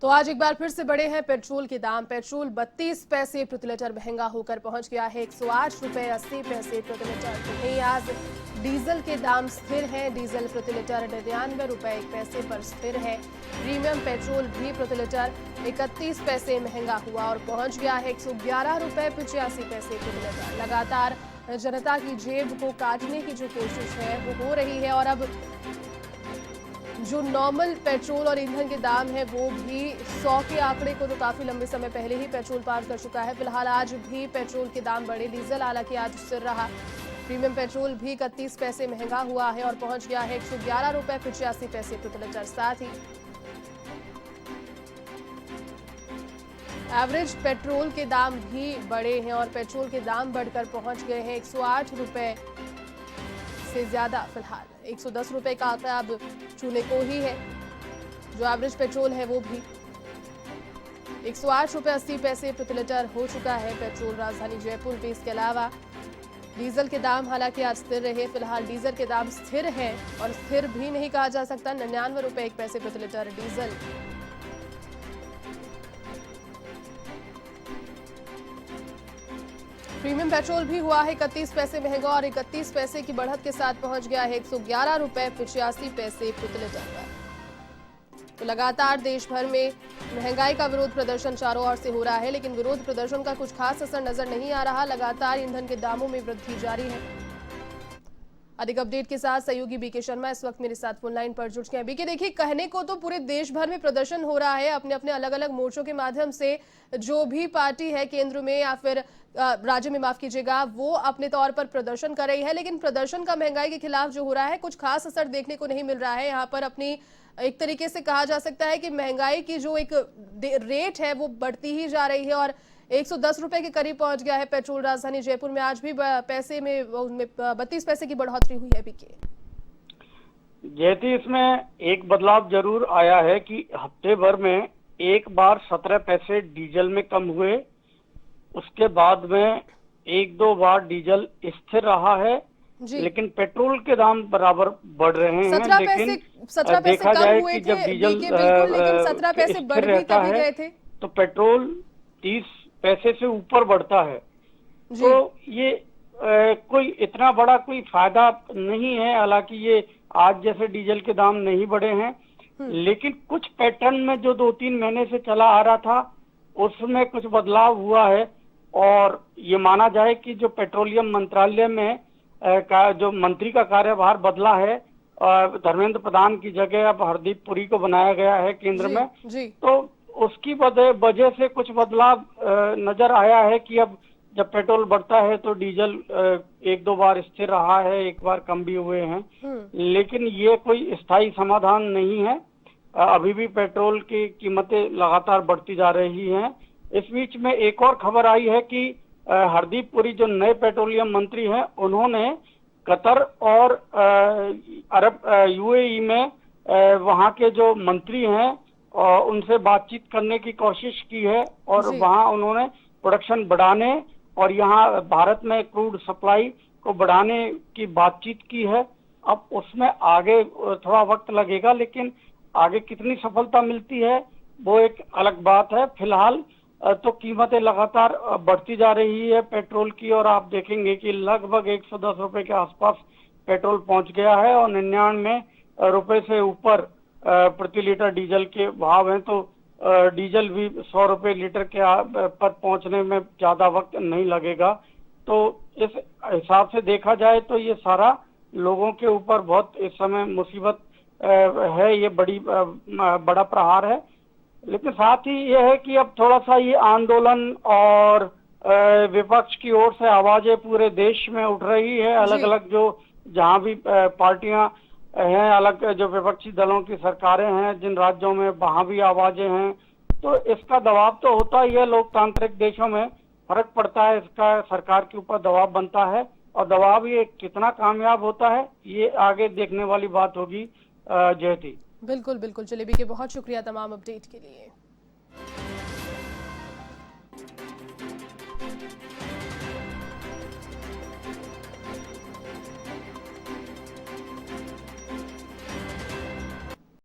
तो आज एक बार फिर से बढ़े हैं पेट्रोल के दाम। पेट्रोल 32 पैसे प्रति लीटर महंगा होकर पहुंच गया है 108 रुपए 80 पैसे प्रति लीटर। वहीं आज डीजल के दाम स्थिर हैं। डीजल प्रति लीटर 99 रुपए 1 पैसे पर स्थिर है। प्रीमियम पेट्रोल भी प्रति लीटर 31 पैसे महंगा हुआ और पहुंच गया है 111 रुपए 85 पैसे प्रति लीटर। लगातार जनता की जेब को काटने की जो कोशिश है वो हो रही है और अब जो नॉर्मल पेट्रोल और ईंधन के दाम है वो भी 100 के आंकड़े को तो काफी लंबे समय पहले ही पेट्रोल पार कर चुका है। फिलहाल आज भी पेट्रोल के दाम बढ़े। डीजल हालांकि आज स्थिर रहा। प्रीमियम पेट्रोल भी 31 पैसे महंगा हुआ है और पहुंच गया है 111 रुपए 85 पैसे प्रति लीटर। साथ ही एवरेज पेट्रोल के दाम भी बढ़े हैं और पेट्रोल के दाम बढ़कर पहुंच गए हैं 108 रुपए से ज्यादा। फिलहाल 110 रुपए का आंकड़ा अब छूने को ही है। जो एवरेज पेट्रोल है वो भी 108 रुपए 80 पैसे प्रति लीटर हो चुका है पेट्रोल राजधानी जयपुर में। इसके अलावा डीजल के दाम हालांकि आज स्थिर रहे। फिलहाल डीजल के दाम स्थिर है और स्थिर भी नहीं कहा जा सकता। 99 रुपए 1 पैसे प्रति लीटर डीजल। प्रीमियम पेट्रोल भी हुआ है 31 पैसे महंगा और 31 पैसे की बढ़त के साथ पहुंच गया है 111 रुपए 85 पैसे प्रति लीटर पर। तो लगातार देश भर में महंगाई का विरोध प्रदर्शन चारों ओर से हो रहा है, लेकिन विरोध प्रदर्शन का कुछ खास असर नजर नहीं आ रहा। लगातार ईंधन के दामों में वृद्धि जारी है। अधिक अपडेट के साथ सहयोगी बीके शर्मा इस वक्त मेरे साथ फोन लाइन पर जुड़ गए हैं। बीके, देखिए, कहने को तो पूरे देश भर में प्रदर्शन हो रहा है अपने अपने अलग अलग मोर्चों के माध्यम से। जो भी पार्टी है केंद्र में या फिर राज्य में, माफ कीजिएगा, वो अपने तौर पर प्रदर्शन कर रही है, लेकिन प्रदर्शन का महंगाई के खिलाफ जो हो रहा है कुछ खास असर देखने को नहीं मिल रहा है। यहाँ पर अपनी एक तरीके से कहा जा सकता है कि महंगाई की जो एक रेट है वो बढ़ती ही जा रही है और 110 रुपए के करीब पहुंच गया है पेट्रोल राजधानी जयपुर में। आज भी पैसे में 32 पैसे की बढ़ोतरी हुई है। बीके जयती, इसमें एक बदलाव जरूर आया है कि हफ्ते भर में एक बार 17 पैसे डीजल में कम हुए। उसके बाद में एक दो बार डीजल स्थिर रहा है, लेकिन पेट्रोल के दाम बराबर बढ़ रहे हैं। 17 पैसे देखा कम जाए हुए कि थे, जब डीजल लेकिन 17 पैसे बढ़ भी तभी गए थे तो पेट्रोल 30 पैसे से ऊपर बढ़ता है। तो ये कोई इतना बड़ा कोई फायदा नहीं है। हालांकि ये आज जैसे डीजल के दाम नहीं बढ़े हैं, लेकिन कुछ पैटर्न में जो 2-3 महीने से चला आ रहा था उसमें कुछ बदलाव हुआ है। और ये माना जाए कि जो पेट्रोलियम मंत्रालय में का जो मंत्री का कार्यभार बदला है, धर्मेंद्र प्रधान की जगह अब हरदीप पुरी को बनाया गया है केंद्र में। तो उसकी वजह से कुछ बदलाव नजर आया है कि अब जब पेट्रोल बढ़ता है तो डीजल एक दो बार स्थिर रहा है, एक बार कम भी हुए हैं, लेकिन ये कोई स्थायी समाधान नहीं है। अभी भी पेट्रोल की कीमतें लगातार बढ़ती जा रही हैं। इस बीच में एक और खबर आई है कि हरदीप पुरी जो नए पेट्रोलियम मंत्री हैं, उन्होंने कतर और अरब यूएई में वहाँ के जो मंत्री हैं उनसे बातचीत करने की कोशिश की है और वहाँ उन्होंने प्रोडक्शन बढ़ाने और यहाँ भारत में क्रूड सप्लाई को बढ़ाने की बातचीत की है। अब उसमें आगे थोड़ा वक्त लगेगा, लेकिन आगे कितनी सफलता मिलती है वो एक अलग बात है। फिलहाल तो कीमतें लगातार बढ़ती जा रही है पेट्रोल की, और आप देखेंगे कि लगभग 110 रुपए के आसपास पेट्रोल पहुंच गया है और 99 रुपए से ऊपर प्रति लीटर डीजल के भाव हैं। तो डीजल भी 100 रुपए लीटर के पर पहुंचने में ज्यादा वक्त नहीं लगेगा। तो इस हिसाब से देखा जाए तो ये सारा लोगों के ऊपर बहुत इस समय मुसीबत है, ये बड़ा प्रहार है। लेकिन साथ ही ये है कि अब थोड़ा सा ये आंदोलन और विपक्ष की ओर से आवाजें पूरे देश में उठ रही है। अलग अलग जो जहां भी पार्टियां हैं, अलग जो विपक्षी दलों की सरकारें हैं जिन राज्यों में, वहां भी आवाजें हैं। तो इसका दबाव तो होता ही है। लोकतांत्रिक देशों में फर्क पड़ता है, इसका सरकार के ऊपर दबाव बनता है और दबाव ये कितना कामयाब होता है ये आगे देखने वाली बात होगी। जयती, बिल्कुल बिल्कुल। चलिए बीके, बहुत शुक्रिया तमाम अपडेट के लिए।